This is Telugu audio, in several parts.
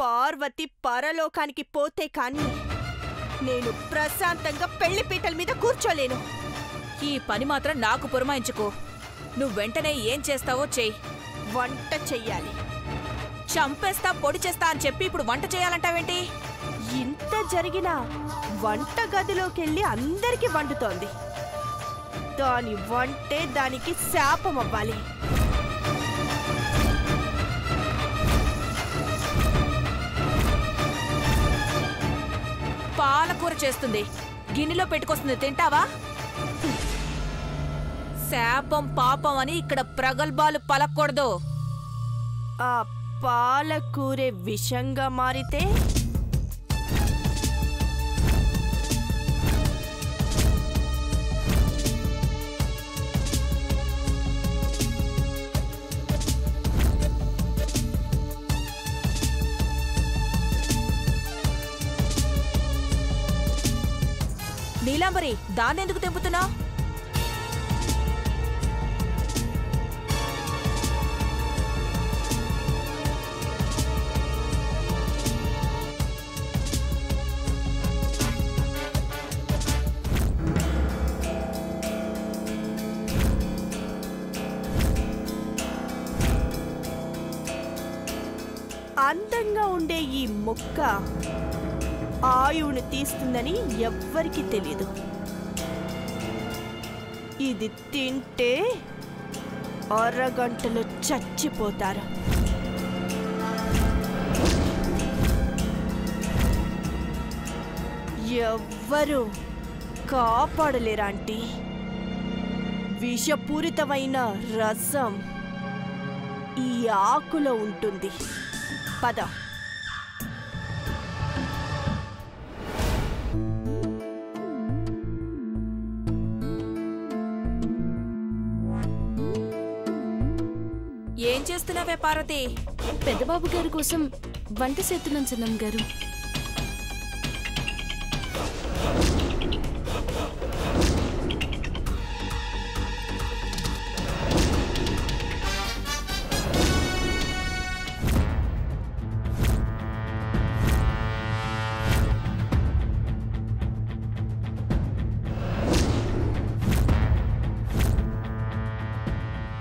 పార్వతి పరలోకానికి పోతే కానీ నేను ప్రశాంతంగా పెళ్లిపీటల మీద కూర్చోలేను. ఈ పని మాత్రం నాకు పురమాయించుకో. నువ్వు వెంటనే ఏం చేస్తావో చెయ్యి. వంట చెయ్యాలి. చంపేస్తా పొడి చేస్తా అని చెప్పి ఇప్పుడు వంట చేయాలంటావేంటి? ఇంత జరిగినా వంట గదిలోకెళ్ళి అందరికీ వండుతోంది. దాని వంటే దానికి శాపం అవ్వాలి. పాలకూర చేస్తుంది, గిన్నెలో పెట్టుకొస్తుంది, తింటావా? శాపం పాపం అని ఇక్కడ ప్రగల్భాలు పలకూడదు. ఆ పాలకూరే విషంగా మారితే నీలాంబరి, దాన్నెందుకు తెంపుతున్నావు? అందంగా ఉండే ఈ మొక్క ఆయువును తీస్తుందని ఎవ్వరికీ తెలీదు. ఇది తింటే అరగంటలో చచ్చిపోతారు. ఎవ్వరూ కాపాడలేరాంటీ. విషపూరితమైన రసం ఈ ఆకులో ఉంటుంది. పద. ఏం చేస్తున్నావే పార్వతి? పెద్దబాబు గారి కోసం వంట చేస్తున్నాను చిన్నమ్మ గారు.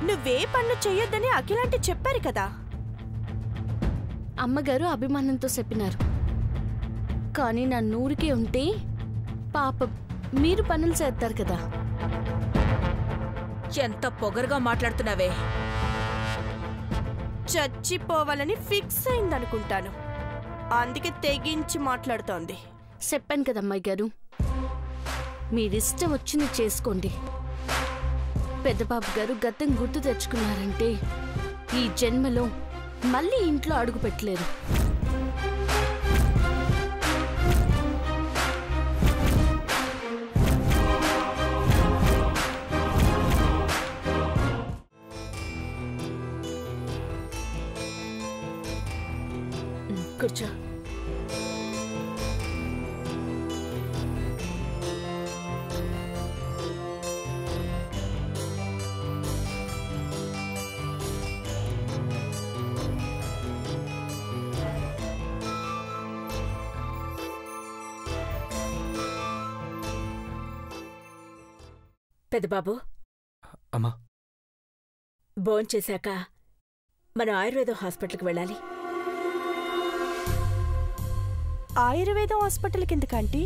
నువ్వే పనులు చెయ్యొద్దని అఖిలాంటి చెప్పారు కదా. అమ్మగారు అభిమానంతో చెప్పినారు. కానీ నా నూరికే ఉంటే పాప మీరు పనులు చేస్తారు కదా. ఎంత పొగరుగా మాట్లాడుతున్నావే. చచ్చిపోవాలని ఫిక్స్ అయిందనుకుంటాను. అందుకే తెగించి మాట్లాడుతోంది. చెప్పాను కదా అమ్మాయి గారు, మీరిష్టం వచ్చింది చేసుకోండి. పెద్దబాబు గారు గతం గుర్తు తెచ్చుకున్నారంటే ఈ జన్మలో మళ్ళీ ఇంట్లో అడుగు పెట్టలేరు. కూర్చో. పెద్దబాబు, అమ్మా, భోంచేశాక మనం ఆయుర్వేదం హాస్పిటల్కి వెళ్ళాలి. ఆయుర్వేదం హాస్పిటల్కి ఎందుకంటీ?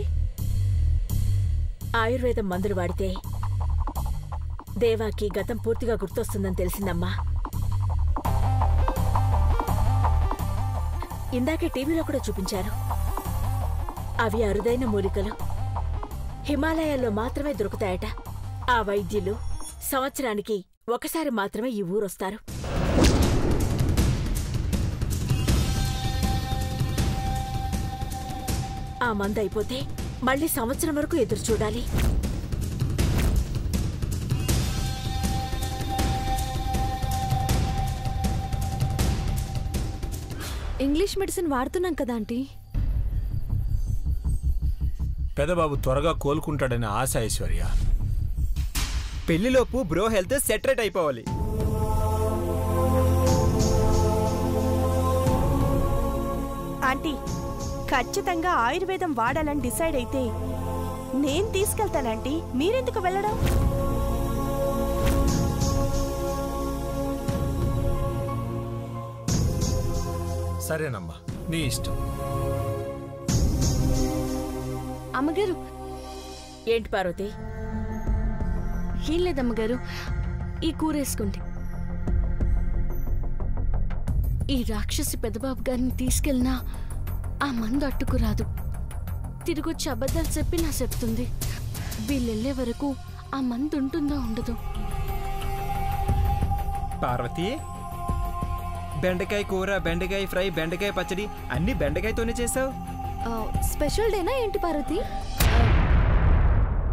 ఆయుర్వేదం మందులు వాడితే దేవాకి గతం పూర్తిగా గుర్తొస్తుందని తెలిసిందమ్మా. ఇందాకే టీవీలో కూడా చూపించారు. అవి అరుదైన మూలికలు, హిమాలయాల్లో మాత్రమే దొరుకుతాయట. ఆ వైద్యులు సంవత్సరానికి ఒకసారి మాత్రమే ఈ ఊరొస్తారు. ఆ మందు అయిపోతే మళ్ళీ సంవత్సరం వరకు ఎదురు చూడాలి. ఇంగ్లీష్ మెడిసిన్ వాడుతున్నాం కదా ఆంటీ. పెద్దబాబు త్వరగా కోలుకుంటాడని ఆశ ఐశ్వర్య. పెళ్లిలోపు బ్రో హెల్త్ సెటరేట్ అయిపోవాలి. ఆంటీ ఖచ్చితంగా ఆయుర్వేదం వాడాలని డిసైడ్ అయితే నేను తీసుకెళ్తానంటీ, మీరెందుకు వెళ్ళడం? సరేనమ్మా, నీ ఇష్టం. అమ్మగారు, ఏంటి పార్వతి? ఏం లేదమ్మగారు, ఈ కూరేసుకోండి. ఈ రాక్షసి పెద్దబాబు గారిని తీసుకెళ్ళినా ఆ మందు అట్టుకురాదు. తిరిగొచ్చి అబద్ధాలు చెప్పి నా చెప్తుంది. వీళ్ళెళ్లే వరకు ఆ మందు ఉంటుందో ఉండదో. పార్వతి, బెండకాయ కూర, బెండకాయ ఫ్రై, బెండకాయ పచ్చడి అన్ని బెండకాయతోనే చేసావు. స్పెషల్ డేనా ఏంటి పార్వతి?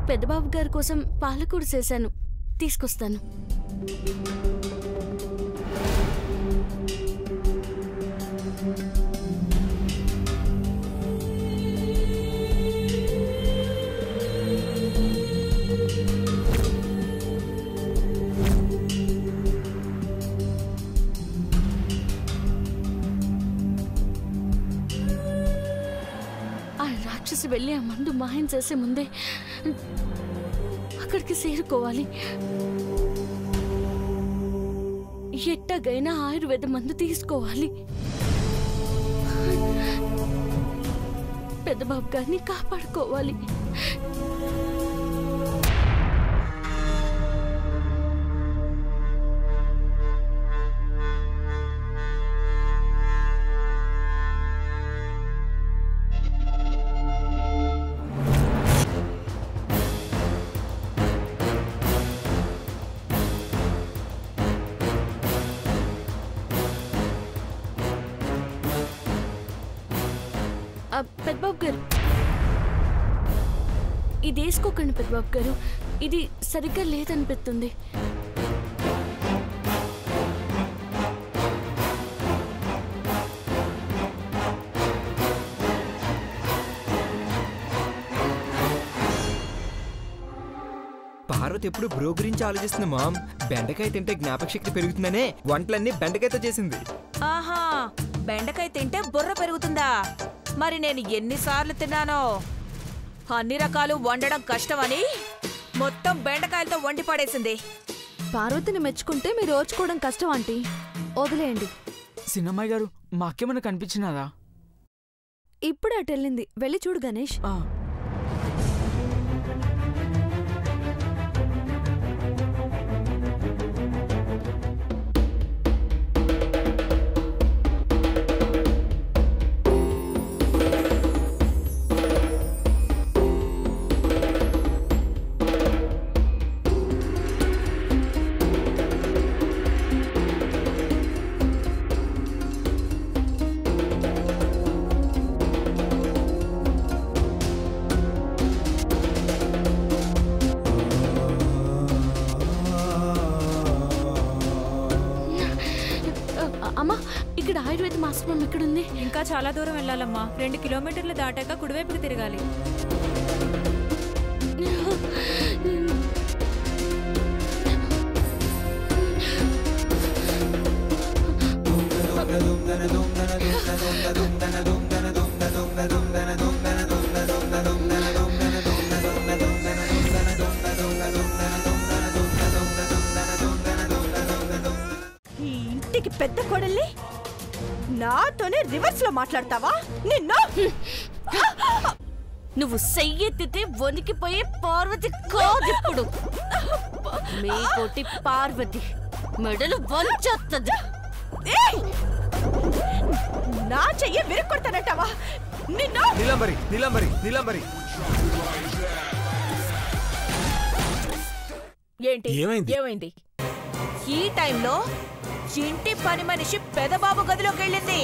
పెద్దబాబు గారి కోసం పాలకూర చేశాను, తీసుకొస్తాను. రాక్షసి వెళ్ళి ఆ మందు మాయం చేసే ముందే అక్కడికి చేరుకోవాలి. ఎట్టగైనా ఆయుర్వేద మందు తీసుకోవాలి. పెద్దబాబు గారిని కాపాడుకోవాలి. పెద్దబాబు గారు, ఇది వేసుకోకండి పెద్దబాబు గారు, ఇది సరిగ్గా లేదనిపిస్తుంది. పార్వతి ఎప్పుడు బ్రో గురించి ఆలోచిస్తుంది మామ్. బెండకాయ తింటే జ్ఞాపక శక్తి పెరుగుతుందనే వంటలన్నీ బెండకాయతో చేసింది. ఆహా, బెండకాయ తింటే బుర్ర పెరుగుతుందా? మరి నేను ఎన్నిసార్లు తిన్నానో. అన్ని రకాలు వండడం కష్టమని మొత్తం బెండకాయలతో వండి పడేసింది. పార్వతిని మెచ్చుకుంటే మీరు ఓర్చుకోవడం కష్టం ఆంటీ, వదిలేయండి. సిన్నమ్మాయి గారు, మా అక్కేమన్నా కనిపించినాదా? ఇప్పుడు అటు వెళ్ళింది, వెళ్ళి చూడు గణేష్. అమ్మా, ఇక్కడ ఆయుర్వేద ఆశ్రమం ఎక్కడుంది? ఇంకా చాలా దూరం వెళ్ళాలమ్మా. 2 కిలోమీటర్లు దాటాక కుడివైపుకి తిరగాలి. ఈ ఇంటికి పెద్ద కోడల్ని నాతోనే రివర్స్ లో మాట్లాడతావా? నిన్ను నువ్వు చెయ్యెత్తితే వణికిపోయే పార్వతి కాదిప్పుడు. మీ కోటి పార్వతి మెడలు వంచేస్తుంది. నా చెయ్యి విరుక్కొడతానంటావా? నిన్ను నీలంబరి, నీలంబరి, నీలంబరి. ఏంటి ఏమైంది? ఏమైంది? ఈ టైంలో ఇంటి పని మనిషి పెదబాబు గదిలోకి వెళ్ళింది.